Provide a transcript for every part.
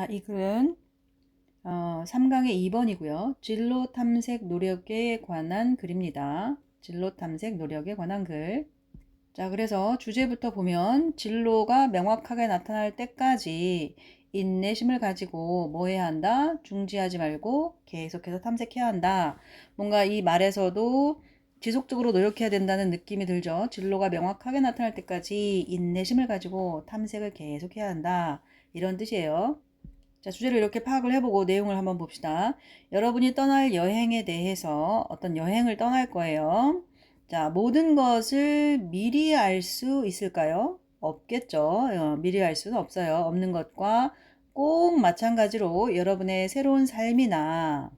이 글은 3강의 2번이고요. 진로 탐색 노력에 관한 글입니다. 진로 탐색 노력에 관한 글. 자, 그래서 주제부터 보면 진로가 명확하게 나타날 때까지 인내심을 가지고 뭐 해야 한다? 중지하지 말고 계속해서 탐색해야 한다. 뭔가 이 말에서도 지속적으로 노력해야 된다는 느낌이 들죠. 진로가 명확하게 나타날 때까지 인내심을 가지고 탐색을 계속해야 한다. 이런 뜻이에요. 자, 주제를 이렇게 파악을 해보고 내용을 한번 봅시다. 여러분이 떠날 여행에 대해서 어떤 여행을 떠날 거예요. 자, 모든 것을 미리 알 수 있을까요? 없겠죠. 미리 알 수는 없어요. 없는 것과 꼭 마찬가지로 여러분의 새로운 삶이나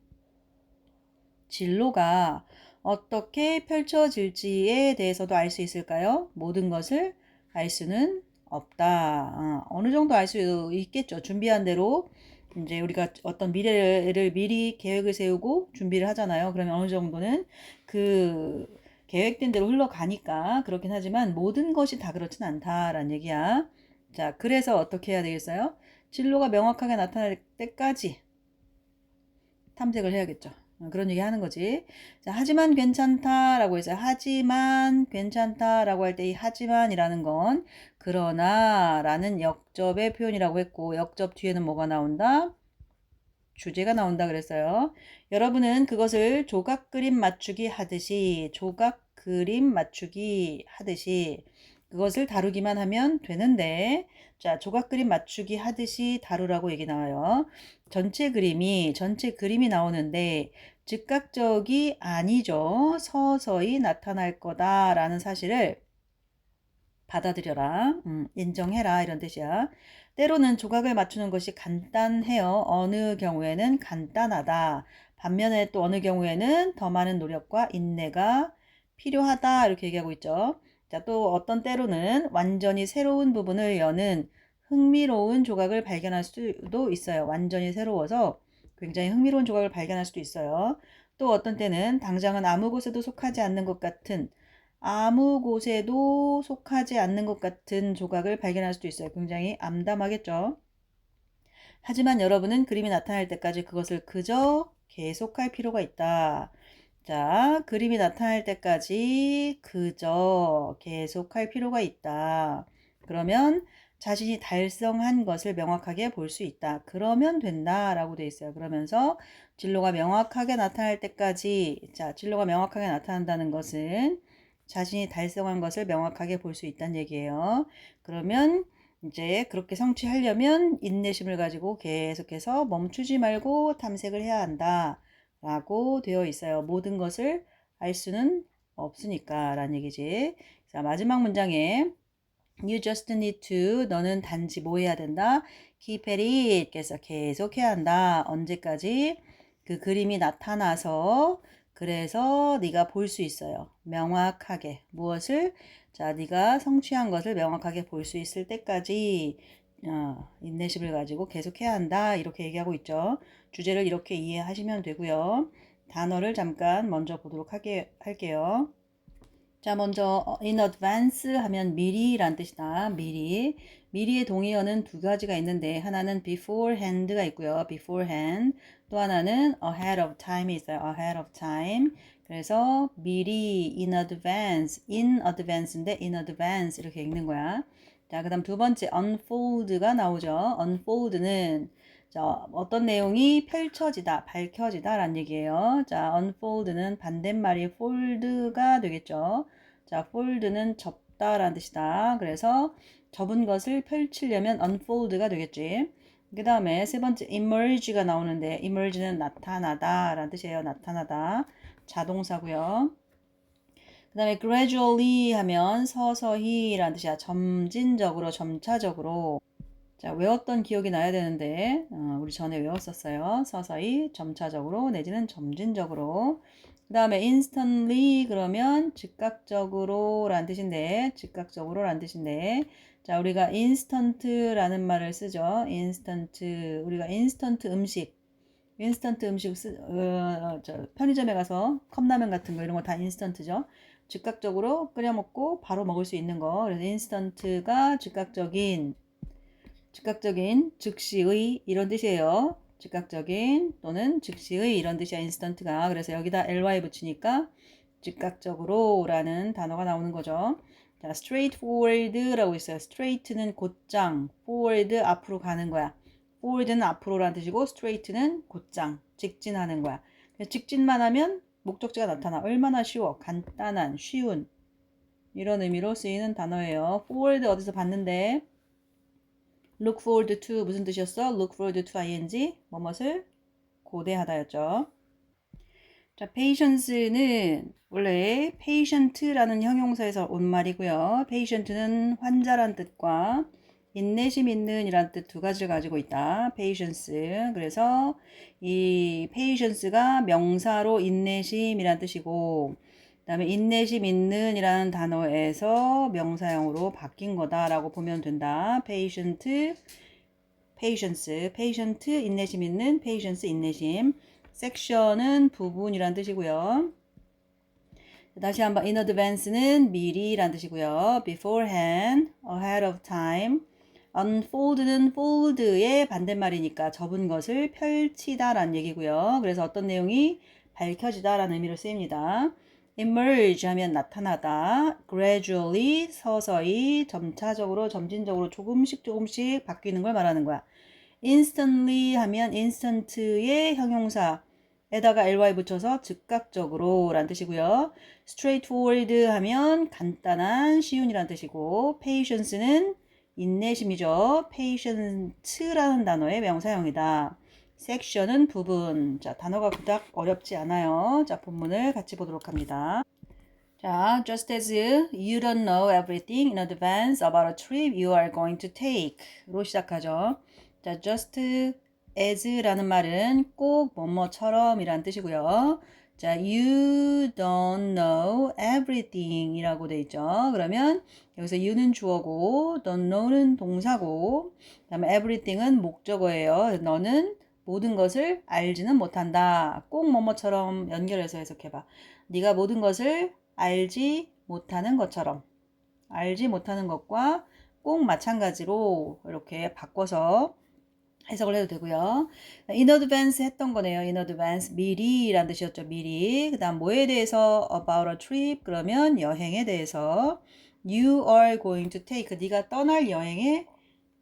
진로가 어떻게 펼쳐질지에 대해서도 알 수 있을까요? 모든 것을 알 수는 없다. 어느 정도 알 수 있겠죠. 준비한 대로 이제 우리가 어떤 미래를 미리 계획을 세우고 준비를 하잖아요. 그러면 어느 정도는 그 계획된 대로 흘러가니까 그렇긴 하지만 모든 것이 다 그렇진 않다라는 얘기야. 자, 그래서 어떻게 해야 되겠어요? 진로가 명확하게 나타날 때까지 탐색을 해야겠죠. 그런 얘기 하는 거지. 자, 하지만 괜찮다라고 해서 하지만 괜찮다라고 할 때 이 하지만이라는 건 그러나라는 역접의 표현이라고 했고 역접 뒤에는 뭐가 나온다? 주제가 나온다 그랬어요. 여러분은 그것을 조각 그림 맞추기 하듯이 그것을 다루기만 하면 되는데 자, 조각 그림 맞추기 하듯이 다루라고 얘기 나와요. 전체 그림이 나오는데 즉각적이 아니죠. 서서히 나타날 거다라는 사실을 받아들여라. 인정해라 이런 뜻이야. 때로는 조각을 맞추는 것이 간단해요. 어느 경우에는 간단하다. 반면에 또 어느 경우에는 더 많은 노력과 인내가 필요하다 이렇게 얘기하고 있죠. 자, 또 어떤 때로는 완전히 새로운 부분을 여는 흥미로운 조각을 발견할 수도 있어요. 완전히 새로워서 굉장히 흥미로운 조각을 발견할 수도 있어요. 또 어떤 때는 당장은 아무 곳에도 속하지 않는 것 같은 아무 곳에도 속하지 않는 것 같은 조각을 발견할 수도 있어요. 굉장히 암담하겠죠. 하지만 여러분은 그림이 나타날 때까지 그것을 그저 계속할 필요가 있다. 자, 그림이 나타날 때까지 그저 계속할 필요가 있다. 그러면 자신이 달성한 것을 명확하게 볼 수 있다. 그러면 된다라고 돼 있어요. 그러면서 진로가 명확하게 나타날 때까지, 자, 진로가 명확하게 나타난다는 것은 자신이 달성한 것을 명확하게 볼 수 있다는 얘기예요. 그러면 이제 그렇게 성취하려면 인내심을 가지고 계속해서 멈추지 말고 탐색을 해야 한다. 라고 되어 있어요. 모든 것을 알 수는 없으니까 라는 얘기지. 자, 마지막 문장에 You just need to 너는 단지 뭐 해야 된다? Keep at it 그래서 계속 해야 한다. 언제까지? 그 그림이 나타나서 그래서 네가 볼 수 있어요. 명확하게 무엇을? 자, 네가 성취한 것을 명확하게 볼 수 있을 때까지 인내심을 가지고 계속해야 한다. 이렇게 얘기하고 있죠. 주제를 이렇게 이해하시면 되고요. 단어를 잠깐 먼저 보도록 할게요. 자, 먼저 in advance 하면 미리란 뜻이다. 미리. 미리의 동의어는 두 가지가 있는데 하나는 beforehand가 있고요. beforehand. 또 하나는 ahead of time이 있어요. ahead of time. 그래서 미리 in advance인데 in advance 이렇게 읽는 거야. 자, 그다음 두 번째 unfold가 나오죠. unfold는 자, 어떤 내용이 펼쳐지다, 밝혀지다라는 얘기예요. 자, unfold는 반대말이 fold가 되겠죠. 자, fold는 접다라는 뜻이다. 그래서 접은 것을 펼치려면 unfold가 되겠지. 그 다음에 세 번째 emerge가 나오는데 emerge는 나타나다 라는 뜻이에요. 나타나다. 자동사고요. 그 다음에 gradually 하면 서서히 라는 뜻이야. 점진적으로, 점차적으로. 자, 외웠던 기억이 나야 되는데 우리 전에 외웠었어요. 서서히, 점차적으로 내지는 점진적으로. 그 다음에 instantly 그러면 즉각적으로 라는 뜻인데 자, 우리가 instant라는 말을 쓰죠. 우리가 인스턴트 음식 편의점에 가서 컵라면 같은 거 이런 거 다 인스턴트죠. 즉각적으로 끓여 먹고 바로 먹을 수 있는 거. 그래서 인스턴트가 즉각적인 즉각적인, 즉시의 이런 뜻이에요. 즉각적인 또는 즉시의 이런 뜻이야, 인스턴트가. 그래서 여기다 ly 붙이니까 즉각적으로 라는 단어가 나오는 거죠. 자, straightforward라고 있어요. straight는 곧장, forward 앞으로 가는 거야. forward는 앞으로라는 뜻이고 straight는 곧장, 직진하는 거야. 직진만 하면 목적지가 나타나. 얼마나 쉬워, 간단한, 쉬운 이런 의미로 쓰이는 단어예요. forward 어디서 봤는데 look forward to 무슨 뜻이었어? look forward to ing 뭐뭇을 고대하다였죠. 자, patience는 원래 patient라는 형용사에서 온 말이고요. patient는 환자란 뜻과 인내심 있는 이란 뜻 두 가지를 가지고 있다. patience. 그래서 이 patience가 명사로 인내심이란 뜻이고 그다음에 인내심 있는 이라는 단어에서 명사형으로 바뀐 거다라고 보면 된다. patient, patient, 인내심 있는, patience, 인내심. 섹션은 부분이란 뜻이고요. 다시 한번 in advance는 미리란 뜻이고요. beforehand, ahead of time. unfold는 fold의 반대말이니까 접은 것을 펼치다라는 얘기고요. 그래서 어떤 내용이 밝혀지다라는 의미로 쓰입니다. emerge 하면 나타나다, gradually 서서히 점차적으로 점진적으로 조금씩 바뀌는 걸 말하는 거야. instantly 하면 instant의 형용사에다가 ly 붙여서 즉각적으로 라는 뜻이고요. straightforward 하면 간단한, 쉬운이라는 뜻이고 patience는 인내심이죠. patience라는 단어의 명사형이다. section은 부분. 자, 단어가 그닥 어렵지 않아요. 자, 본문을 같이 보도록 합니다. 자, just as you don't know everything in advance about a trip you are going to take 로 시작하죠. 자, just as라는 말은 꼭 뭐뭐처럼 이란 뜻이고요. 자, you don't know everything 이라고 돼 있죠. 그러면 여기서 you는 주어고 don't know는 동사고 그 다음에 everything은 목적어예요. 너는 모든 것을 알지는 못한다. 꼭 뭐뭐처럼 연결해서 해석해봐. 네가 모든 것을 알지 못하는 것처럼 알지 못하는 것과 꼭 마찬가지로 이렇게 바꿔서 해석을 해도 되고요. in advance 했던 거네요. in advance 미리라는 뜻이었죠. 미리. 그 다음 뭐에 대해서 about a trip 그러면 여행에 대해서 you are going to take 네가 떠날 여행에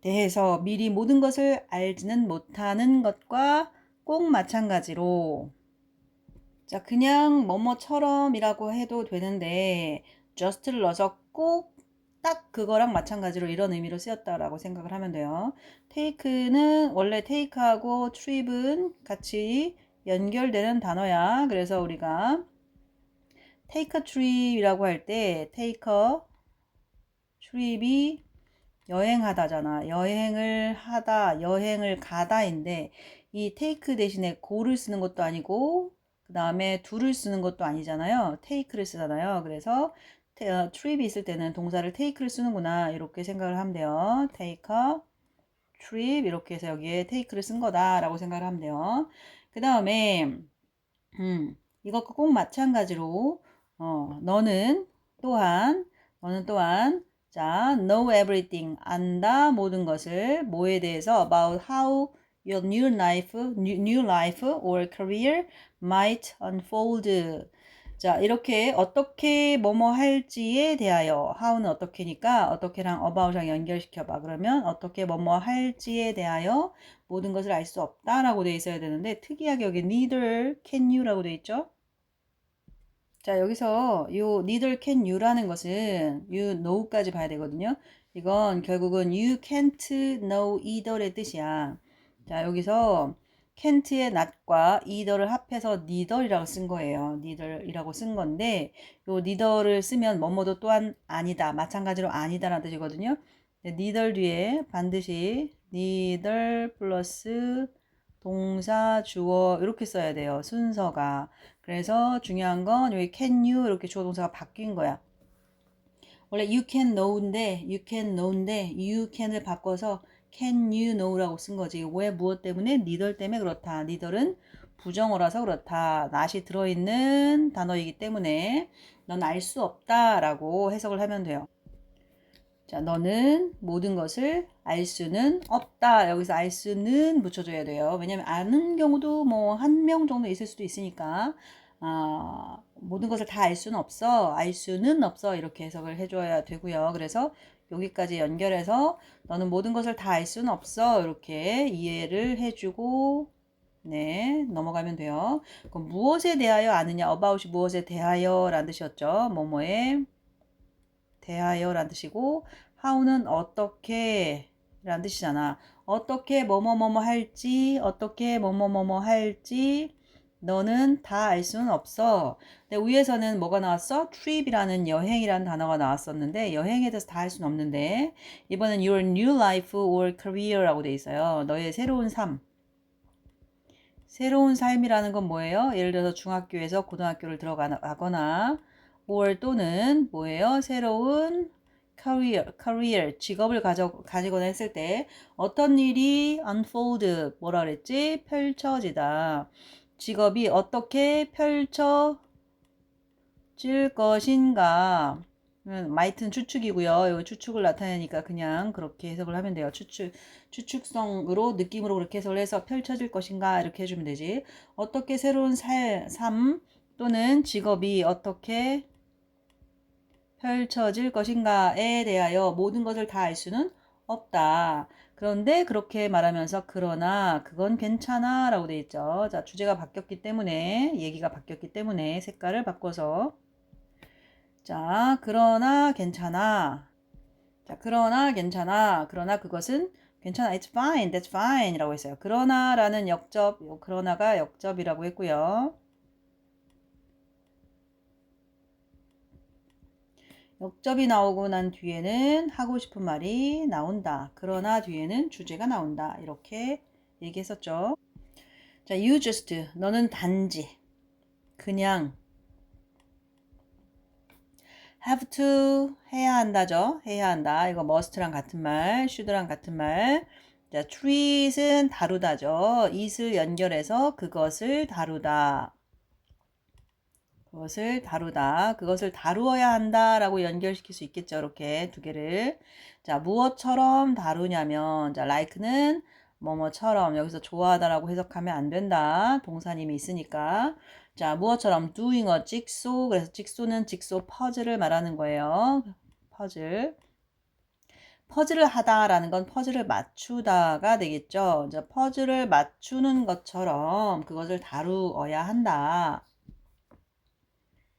대해서 미리 모든 것을 알지는 못하는 것과 꼭 마찬가지로 자, 그냥 뭐뭐처럼이라고 해도 되는데 just를 넣어서 꼭 딱 그거랑 마찬가지로 이런 의미로 쓰였다라고 생각을 하면 돼요. take는 원래 take하고 trip은 같이 연결되는 단어야. 그래서 우리가 take a trip이라고 할 때 take a trip이 여행하다잖아. 여행을 하다, 여행을 가다인데 이 take 대신에 go를 쓰는 것도 아니고 그 다음에 do를 쓰는 것도 아니잖아요. take를 쓰잖아요. 그래서 trip이 있을 때는 동사를 take를 쓰는구나 이렇게 생각을 하면 돼요. take a trip 이렇게 해서 여기에 take를 쓴 거다라고 생각을 하면 돼요. 그 다음에 이것과 꼭 마찬가지로 너는 또한 자, know everything, 안다 모든 것을 뭐에 대해서 about how your new life or career might unfold. 자, 이렇게 어떻게 뭐뭐 할지에 대하여 how는 어떻게니까 어떻게랑 about랑 연결시켜봐. 그러면 어떻게 뭐뭐 할지에 대하여 모든 것을 알 수 없다라고 돼 있어야 되는데 특이하게 여기 neither can you라고 돼 있죠. 자, 여기서 요 neither can you라는 것은 you know까지 봐야 되거든요. 이건 결국은 you can't know either의 뜻이야. 자, 여기서 can't의 not과 either를 합해서 neither이라고 쓴 거예요. neither이라고 쓴 건데 요 neither를 쓰면 뭐뭐도 또한 아니다. 마찬가지로 아니다라는 뜻이거든요. neither 뒤에 반드시 neither 플러스 동사, 주어 이렇게 써야 돼요. 순서가. 그래서 중요한 건 여기 can you 이렇게 주어 동사가 바뀐 거야. 원래 you can know인데 you can을 바꿔서 can you know라고 쓴 거지. 왜 무엇 때문에? neither 때문에 그렇다. neither은 부정어라서 그렇다. not이 들어있는 단어이기 때문에 넌 알 수 없다라고 해석을 하면 돼요. 자, 너는 모든 것을 알 수는 없다. 여기서 알 수는 붙여줘야 돼요. 왜냐면 아는 경우도 뭐 한 명 정도 있을 수도 있으니까 모든 것을 다 알 수는 없어. 알 수는 없어. 이렇게 해석을 해줘야 되고요. 그래서 여기까지 연결해서 너는 모든 것을 다 알 수는 없어. 이렇게 이해를 해주고 네, 넘어가면 돼요. 그럼 무엇에 대하여 아느냐? about이 무엇에 대하여 라는 뜻이었죠. 뭐뭐에 대하여라는 뜻이고 how는 어떻게 라는 뜻이잖아. 어떻게 뭐뭐뭐뭐 할지 어떻게 뭐뭐뭐뭐 할지 너는 다 알 수는 없어. 근데 위에서는 뭐가 나왔어? trip이라는 여행이라는 단어가 나왔었는데 여행에 대해서 다 할 수는 없는데 이번엔 your new life or career라고 돼 있어요. 너의 새로운 삶. 새로운 삶이라는 건 뭐예요? 예를 들어서 중학교에서 고등학교를 들어가거나 or 또는 뭐예요? 새로운 career, 직업을 가지거나 했을 때 어떤 일이 unfold, 뭐라 그랬지? 펼쳐지다. 직업이 어떻게 펼쳐질 것인가? might는 추측이고요. 이 추측을 나타내니까 그냥 그렇게 해석을 하면 돼요. 추측성으로 느낌으로 그렇게 해석을 해서 펼쳐질 것인가 이렇게 해주면 되지. 어떻게 새로운 삶 또는 직업이 어떻게 펼쳐질 것인가에 대하여 모든 것을 다 알 수는 없다. 그런데 그렇게 말하면서 그러나 그건 괜찮아 라고 돼 있죠. 자, 주제가 바뀌었기 때문에 얘기가 바뀌었기 때문에 색깔을 바꿔서 자, 그러나 괜찮아. 자, 그러나 괜찮아. 그러나 그것은 괜찮아. It's fine. That's fine. 이라고 했어요. 그러나라는 역접, 그러나가 역접이라고 했고요. 역접이 나오고 난 뒤에는 하고 싶은 말이 나온다. 그러나 뒤에는 주제가 나온다. 이렇게 얘기했었죠. 자, you just. 너는 단지. 그냥. have to 해야 한다죠. 해야 한다. 이거 must랑 같은 말, should랑 같은 말. 자, treat은 다루다죠. it을 연결해서 그것을 다루다. 그것을 다루다. 그것을 다루어야 한다라고 연결시킬 수 있겠죠. 이렇게 두 개를. 자, 무엇처럼 다루냐면 자, like는 뭐뭐처럼 여기서 좋아하다라고 해석하면 안 된다. 동사님이 있으니까. 자, 무엇처럼 doing a jigsaw. 그래서 jigsaw는 jigsaw 퍼즐을 말하는 거예요. 퍼즐. 퍼즐을 하다라는 건 퍼즐을 맞추다가 되겠죠. 이제 퍼즐을 맞추는 것처럼 그것을 다루어야 한다.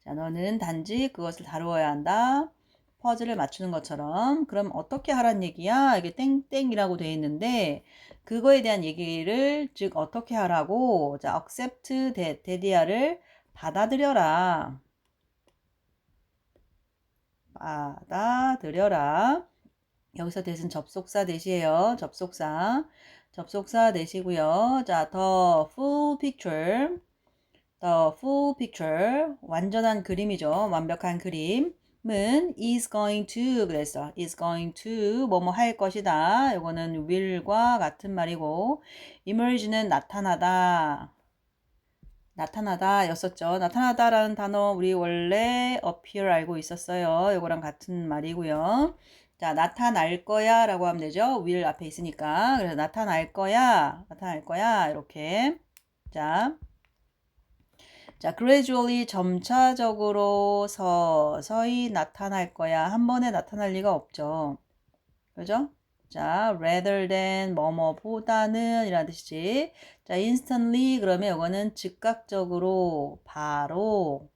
자, 너는 단지 그것을 다루어야 한다. 퍼즐을 맞추는 것처럼. 그럼 어떻게 하란 얘기야? 이게 땡땡이라고 되어 있는데 그거에 대한 얘기를 즉 어떻게 하라고 자, accept that, that이야를 받아들여라. 받아들여라. 여기서 that은 접속사 대시예요. 접속사. 접속사 대시고요. 자, the full picture. The full picture, 완전한 그림이죠. 완벽한 그림은 is going to 그랬어. is going to 뭐뭐 할 것이다. 이거는 will과 같은 말이고 emerge는 나타나다. 나타나다 였었죠. 나타나다라는 단어 우리 원래 appear 알고 있었어요. 이거랑 같은 말이고요. 자, 나타날 거야 라고 하면 되죠. will 앞에 있으니까. 그래서 나타날 거야. 나타날 거야. 이렇게. 자. 자, gradually 점차적으로 서서히 나타날 거야. 한 번에 나타날 리가 없죠. 그죠? 자, rather than 뭐뭐보다는 이라는 뜻이지. 자, instantly 그러면 이거는 즉각적으로 바로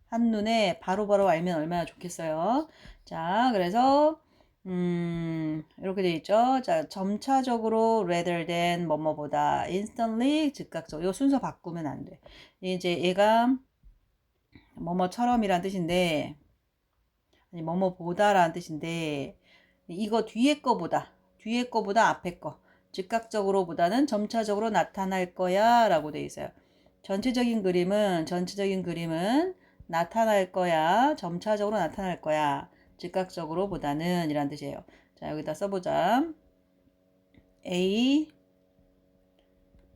한눈에 바로바로 알면 얼마나 좋겠어요. 자, 그래서 이렇게 돼 있죠. 자, 점차적으로 rather than 뭐뭐보다 instantly 즉각적으로 이거 순서 바꾸면 안 돼. 이제 얘가 뭐뭐처럼이란 뜻인데 아니 뭐뭐보다라는 뜻인데 이거 뒤에 거보다 앞에 거 즉각적으로 보다는 점차적으로 나타날 거야 라고 돼 있어요. 전체적인 그림은 나타날 거야. 점차적으로 나타날 거야. 즉각적으로 보다는 이란 뜻이에요. 자, 여기다 써보자. A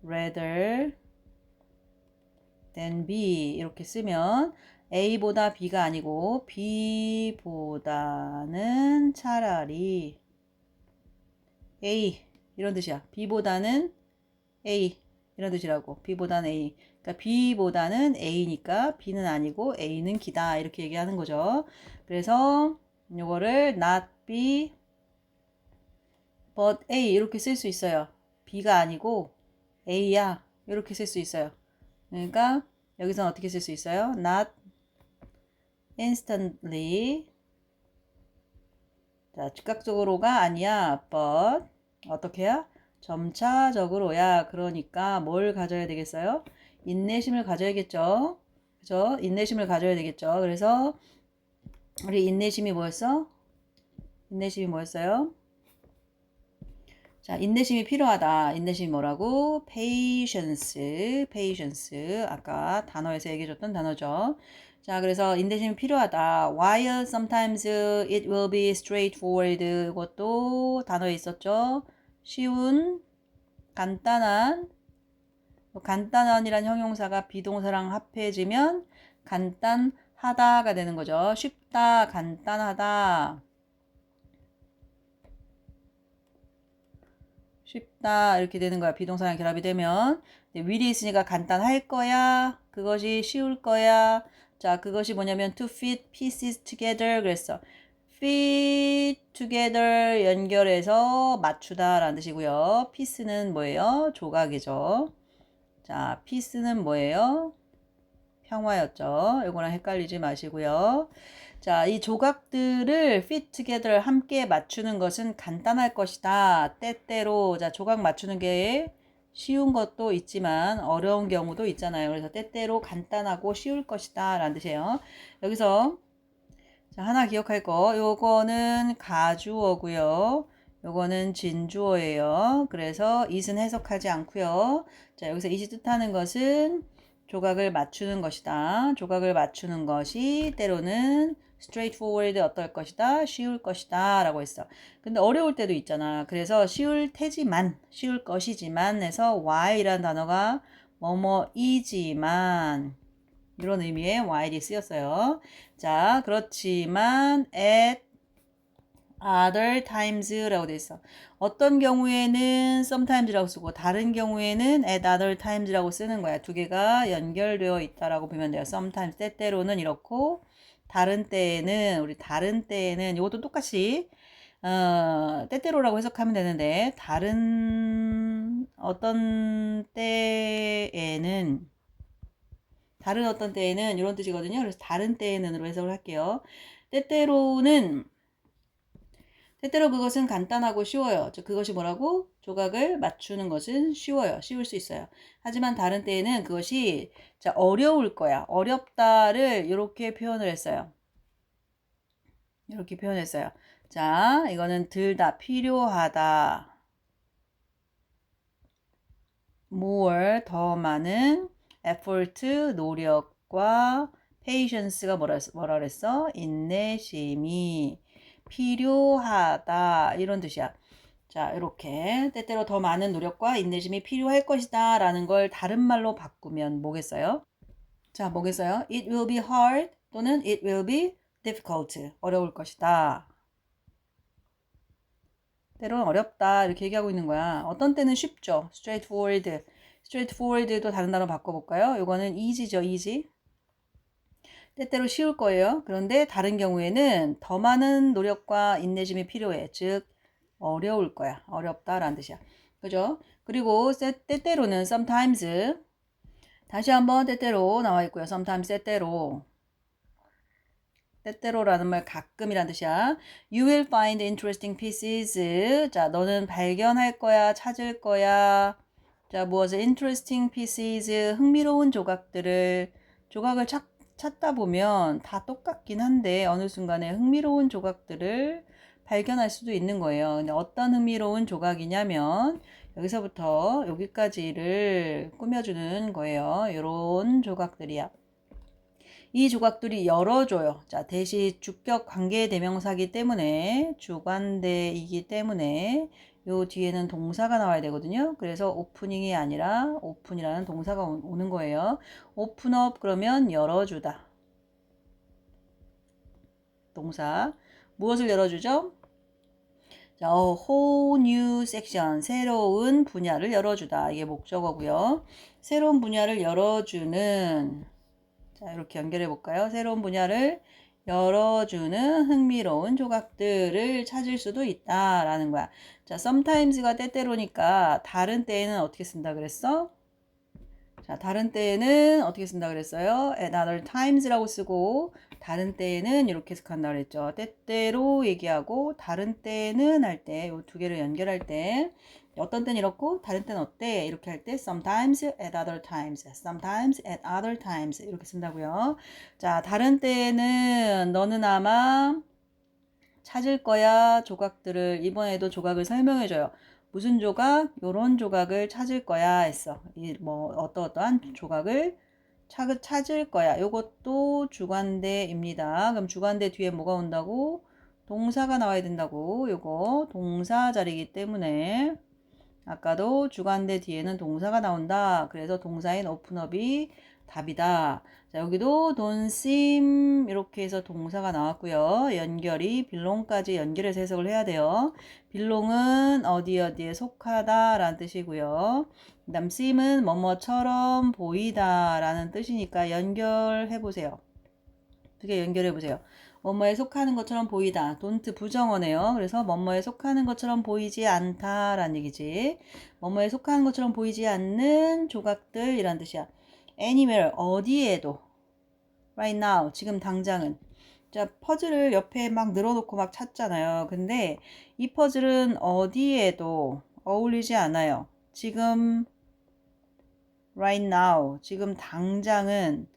rather than B 이렇게 쓰면 A보다 B가 아니고 B보다는 차라리 A 이런 뜻이야. B보다는 A 이런 뜻이라고. B보다는 A. 그러니까 B보다는 A니까 B는 아니고 A는 기다 이렇게 얘기하는 거죠. 그래서 요거를 not B but A 이렇게 쓸 수 있어요. B가 아니고 A야 이렇게 쓸 수 있어요. 그러니까 여기서는 어떻게 쓸 수 있어요? Not instantly. 자, 즉각적으로가 아니야. But 어떻게 해야? 점차적으로야. 그러니까 뭘 가져야 되겠어요? 인내심을 가져야겠죠. 그죠? 인내심을 가져야 되겠죠. 그래서 우리 인내심이 뭐였어? 인내심이 뭐였어요? 자, 인내심이 필요하다. 인내심이 뭐라고? patience. patience. 아까 단어에서 얘기해줬던 단어죠. 자, 그래서 인내심이 필요하다. while sometimes it will be straightforward. 이것도 단어에 있었죠. 쉬운, 간단한, 간단한이란 형용사가 비동사랑 합해지면 간단하다가 되는 거죠. 쉽다, 간단하다. 쉽다 이렇게 되는 거야. 비동사랑 결합이 되면. will이 있으니까 간단할 거야. 그것이 쉬울 거야. 자, 그것이 뭐냐면 to fit pieces together 그랬어. fit together 연결해서 맞추다 라는 뜻이고요. piece는 뭐예요? 조각이죠. 자, piece는 뭐예요? 평화였죠. 이거랑 헷갈리지 마시고요. 자, 이 조각들을 fit together 함께 맞추는 것은 간단할 것이다. 때때로 자, 조각 맞추는 게 쉬운 것도 있지만 어려운 경우도 있잖아요. 그래서 때때로 간단하고 쉬울 것이다 라는 뜻이에요. 여기서 자, 하나 기억할 거. 요거는 가주어고요. 요거는 진주어예요. 그래서 it은 해석하지 않고요. 자, 여기서 it이 뜻하는 것은 조각을 맞추는 것이다. 조각을 맞추는 것이 때로는 straightforward 어떨 것이다. 쉬울 것이다. 라고 했어. 근데 어려울 때도 있잖아. 그래서 쉬울 테지만, 쉬울 것이지만 해서 while이라는 단어가 뭐뭐이지만 이런 의미의 while이 쓰였어요. 자, 그렇지만 at other times라고 돼 있어. 어떤 경우에는 sometimes라고 쓰고 다른 경우에는 at other times라고 쓰는 거야. 두 개가 연결되어 있다라고 보면 돼요. sometimes 때때로는 이렇고 다른 때에는 우리 다른 때에는 이것도 똑같이 때때로라고 해석하면 되는데 다른 어떤 때에는 다른 어떤 때에는 이런 뜻이거든요. 그래서 다른 때에는으로 해석을 할게요. 때때로는 때때로 그것은 간단하고 쉬워요. 즉 그것이 뭐라고? 조각을 맞추는 것은 쉬워요. 쉬울 수 있어요. 하지만 다른 때에는 그것이 자, 어려울 거야. 어렵다를 이렇게 표현을 했어요. 이렇게 표현했어요. 자, 이거는 들다 필요하다. more 더 많은 effort 노력과 patience가 뭐라 그랬어? 인내심이 필요하다 이런 뜻이야. 자, 이렇게 때때로 더 많은 노력과 인내심이 필요할 것이다 라는 걸 다른 말로 바꾸면 뭐겠어요? 자, 뭐겠어요? It will be hard 또는 it will be difficult. 어려울 것이다. 때로는 어렵다 이렇게 얘기하고 있는 거야. 어떤 때는 쉽죠. straightforward. straightforward도 다른 단어 바꿔볼까요? 이거는 easy죠. easy. 때때로 쉬울 거예요. 그런데 다른 경우에는 더 많은 노력과 인내심이 필요해. 즉 어려울 거야. 어렵다라는 뜻이야. 그죠? 그리고 때때로는 sometimes 다시 한번 때때로 나와 있고요. sometimes 때때로 때때로라는 말 가끔이란 뜻이야. You will find interesting pieces. 자, 너는 발견할 거야, 찾을 거야. 자, 무엇을 interesting pieces, 흥미로운 조각을 찾다 보면 다 똑같긴 한데 어느 순간에 흥미로운 조각들을 발견할 수도 있는 거예요. 근데 어떤 흥미로운 조각이냐면 여기서부터 여기까지를 꾸며주는 거예요. 이런 조각들이야. 이 조각들이 열어줘요. 자, 대시 주격 관계 대명사기 때문에 주관대이기 때문에 요 뒤에는 동사가 나와야 되거든요. 그래서 오프닝이 아니라 오픈이라는 동사가 오는 거예요. 오픈업 그러면 열어주다. 동사. 무엇을 열어주죠? 자, whole new section. 새로운 분야를 열어주다. 이게 목적어고요. 새로운 분야를 열어주는, 자, 이렇게 연결해 볼까요? 새로운 분야를 열어주는 흥미로운 조각들을 찾을 수도 있다라는 거야. 자, sometimes가 때때로니까 다른 때에는 어떻게 쓴다 그랬어? 자, 다른 때에는 어떻게 쓴다 그랬어요? at other times라고 쓰고 다른 때에는 이렇게 해석한다 그랬죠. 때때로 얘기하고 다른 때는 할 때, 이 두 개를 연결할 때 어떤 때는 이렇고 다른 때는 어때? 이렇게 할 때 sometimes at other times, sometimes at other times 이렇게 쓴다고요. 자, 다른 때에는 너는 아마 찾을 거야 조각들을 이번에도 조각을 설명해줘요. 무슨 조각? 요런 조각을 찾을 거야 했어. 뭐 어떠한 조각을 찾을 거야. 요것도 주관대입니다. 그럼 주관대 뒤에 뭐가 온다고? 동사가 나와야 된다고. 요거 동사 자리이기 때문에 아까도 주관대 뒤에는 동사가 나온다. 그래서 동사인 openup이 답이다. 자, 여기도 don't seem 이렇게 해서 동사가 나왔고요. 연결이 belong까지 연결해서 해석을 해야 돼요. belong은 어디에 속하다 라는 뜻이고요. 그 다음 seem은 뭐뭐처럼 보이다 라는 뜻이니까 연결해 보세요. 두 개 연결해 보세요. 뭐뭐에 속하는 것처럼 보이다. don't 부정어네요. 그래서 뭐뭐에 속하는 것처럼 보이지 않다라는 얘기지. 뭐뭐에 속하는 것처럼 보이지 않는 조각들이란 뜻이야. anywhere 어디에도 right now 지금 당장은 자 퍼즐을 옆에 막 늘어놓고 막 찾잖아요. 근데 이 퍼즐은 어디에도 어울리지 않아요. 지금 right now 지금 당장은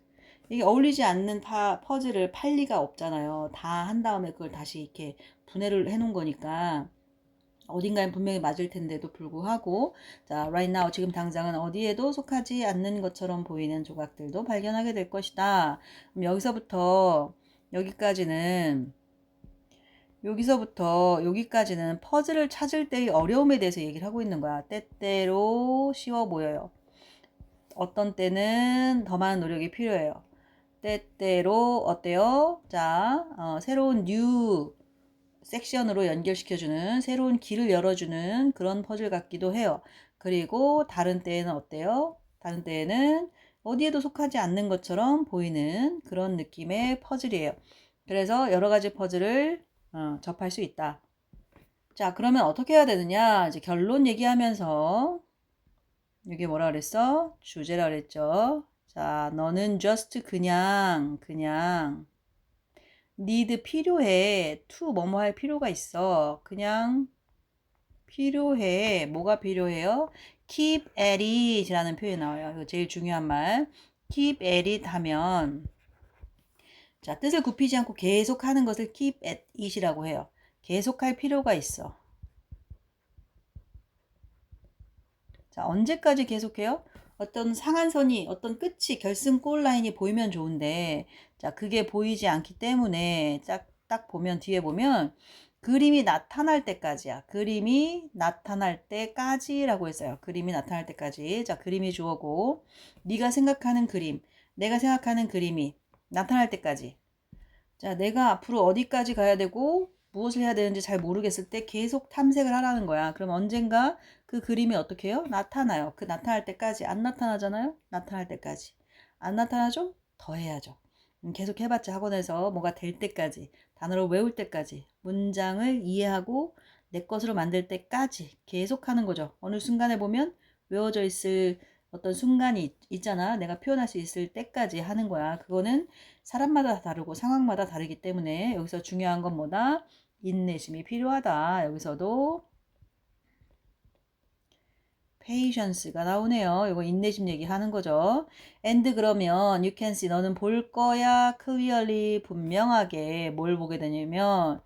이게 어울리지 않는 퍼즐을 팔 리가 없잖아요. 다 한 다음에 그걸 다시 이렇게 분해를 해 놓은 거니까 어딘가엔 분명히 맞을 텐데도 불구하고 자, right now 지금 당장은 어디에도 속하지 않는 것처럼 보이는 조각들도 발견하게 될 것이다. 그럼 여기서부터 여기까지는 퍼즐을 찾을 때의 어려움에 대해서 얘기를 하고 있는 거야. 때때로 쉬워 보여요. 어떤 때는 더 많은 노력이 필요해요. 때때로 어때요? 자, 새로운 뉴 섹션으로 연결시켜주는 새로운 길을 열어주는 그런 퍼즐 같기도 해요. 그리고 다른 때에는 어때요? 다른 때에는 어디에도 속하지 않는 것처럼 보이는 그런 느낌의 퍼즐이에요. 그래서 여러 가지 퍼즐을 접할 수 있다. 자, 그러면 어떻게 해야 되느냐? 이제 결론 얘기하면서 이게 뭐라 그랬어? 주제라 그랬죠. 자, 너는 just 그냥 need 필요해. to 뭐뭐 할 필요가 있어. 그냥 필요해. 뭐가 필요해요? keep at it이라는 표현이 나와요. 이거 제일 중요한 말. keep at it 하면 자, 뜻을 굽히지 않고 계속 하는 것을 keep at it이라고 해요. 계속할 필요가 있어. 자, 언제까지 계속해요? 어떤 상한선이, 어떤 끝이, 결승골 라인이 보이면 좋은데, 자, 그게 보이지 않기 때문에, 딱 보면, 뒤에 보면, 그림이 나타날 때까지야. 그림이 나타날 때까지라고 했어요. 그림이 나타날 때까지. 자, 그림이 주어고, 네가 생각하는 그림, 내가 생각하는 그림이 나타날 때까지. 자, 내가 앞으로 어디까지 가야 되고 무엇을 해야 되는지 잘 모르겠을 때 계속 탐색을 하라는 거야. 그럼 언젠가 그 그림이 어떻게 해요? 나타나요. 그 나타날 때까지. 안 나타나잖아요? 나타날 때까지. 안 나타나죠? 더 해야죠. 계속 해봤자 학원에서 뭐가 될 때까지, 단어를 외울 때까지, 문장을 이해하고 내 것으로 만들 때까지 계속 하는 거죠. 어느 순간에 보면 외워져 있을 어떤 순간이 있잖아. 내가 표현할 수 있을 때까지 하는 거야. 그거는 사람마다 다르고 상황마다 다르기 때문에 여기서 중요한 건 뭐다? 인내심이 필요하다. 여기서도 patience가 나오네요. 이거 인내심 얘기하는 거죠. and 그러면 you can see 너는 볼 거야. clearly 분명하게 뭘 보게 되냐면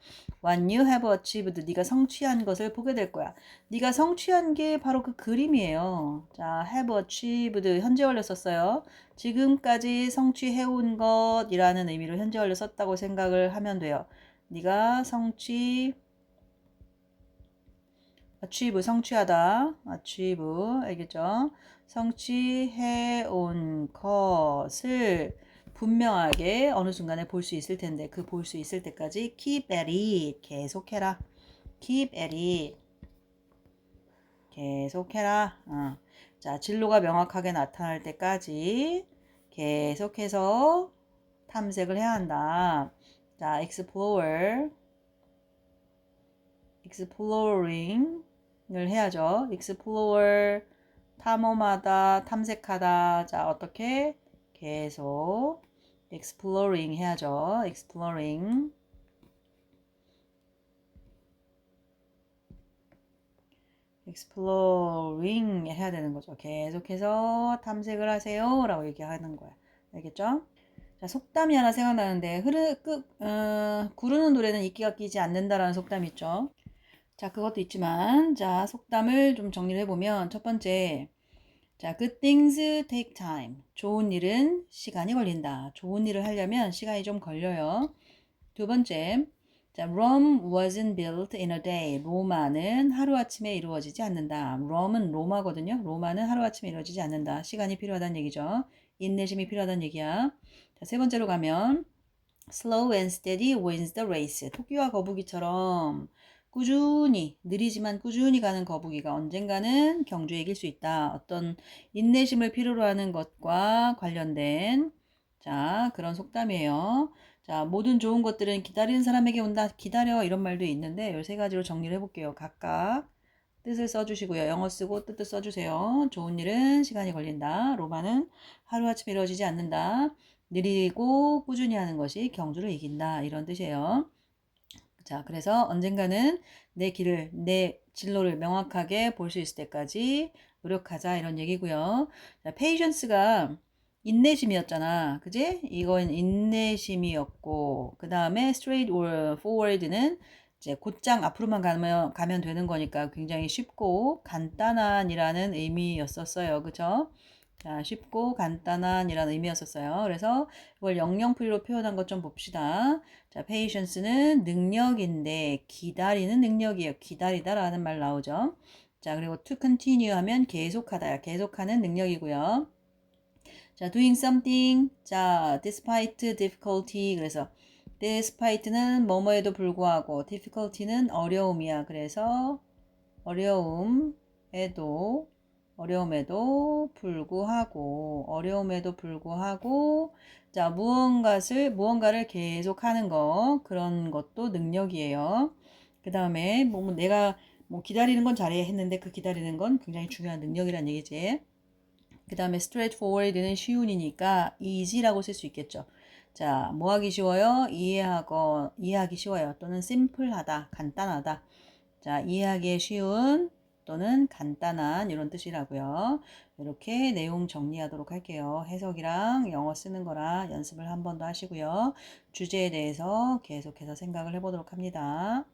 what you have achieved 네가 성취한 것을 보게 될 거야. 네가 성취한 게 바로 그 그림이에요. 자, have achieved 현재 완료 썼어요. 지금까지 성취해온 것이라는 의미로 현재 완료 썼다고 생각을 하면 돼요. 네가 achieve 성취하다. achieve 알겠죠? 성취해 온 것을 분명하게 어느 순간에 볼 수 있을 텐데 그 볼 수 있을 때까지 keep at it 계속해라. keep at it 계속해라. 자, 진로가 명확하게 나타날 때까지 계속해서 탐색을 해야 한다. 자, exploring을 해야죠. explore 탐험하다, 탐색하다. 자, 어떻게 계속 exploring 해야죠. exploring 해야 되는 거죠. 계속해서 탐색을 하세요 라고 얘기하는 거야. 알겠죠? 자, 속담이 하나 생각나는데 구르는 노래는 이끼가 끼지 않는다라는 속담이 있죠. 자, 그것도 있지만 자, 속담을 좀 정리를 해보면 첫 번째, 자, good things take time. 좋은 일은 시간이 걸린다. 좋은 일을 하려면 시간이 좀 걸려요. 두 번째, 자, Rome wasn't built in a day. 로마는 하루아침에 이루어지지 않는다. Rome은 로마거든요. 로마는 하루아침에 이루어지지 않는다. 시간이 필요하다는 얘기죠. 인내심이 필요하다는 얘기야. 자, 세 번째로 가면 slow and steady wins the race. 토끼와 거북이처럼 꾸준히, 느리지만 꾸준히 가는 거북이가 언젠가는 경주에 이길 수 있다. 어떤 인내심을 필요로 하는 것과 관련된 자, 그런 속담이에요. 자, 모든 좋은 것들은 기다리는 사람에게 온다. 기다려 이런 말도 있는데 이 세 가지로 정리를 해볼게요. 각각 뜻을 써주시고요. 영어 쓰고 뜻도 써주세요. 좋은 일은 시간이 걸린다. 로마는 하루아침에 이루어지지 않는다. 느리고 꾸준히 하는 것이 경주를 이긴다. 이런 뜻이에요. 자, 그래서 언젠가는 내 진로를 명확하게 볼 수 있을 때까지 노력하자. 이런 얘기고요. 자, patience가 인내심이었잖아. 그지? 이건 인내심이었고, 그 다음에 straight or forward는 이제 곧장 앞으로만 가면 되는 거니까 굉장히 쉽고 간단한이라는 의미였었어요. 그죠? 자, 쉽고 간단한이라는 의미였었어요. 그래서 이걸 영영풀이로 표현한 것 좀 봅시다. 자, patience는 능력인데 기다리는 능력이에요. 기다리다라는 말 나오죠. 자, 그리고 to continue 하면 계속하다, 계속하는 능력이고요. 자, doing something. 자, despite difficulty. 그래서 despite는 뭐뭐에도 불구하고 difficulty는 어려움이야. 그래서 어려움에도 불구하고 자, 무언가를 계속하는 거 그런 것도 능력이에요. 그 다음에 내가 기다리는 건 잘해 했는데 그 기다리는 건 굉장히 중요한 능력이란 얘기지. 그 다음에 straightforward는 쉬운이니까 easy라고 쓸 수 있겠죠. 자, 뭐 하기 쉬워요? 이해하기 쉬워요. 또는 simple하다, 간단하다. 자, 이해하기에 쉬운 또는 간단한 이런 뜻이라고요. 이렇게 내용 정리하도록 할게요. 해석이랑 영어 쓰는 거랑 연습을 한 번 더 하시고요. 주제에 대해서 계속해서 생각을 해보도록 합니다.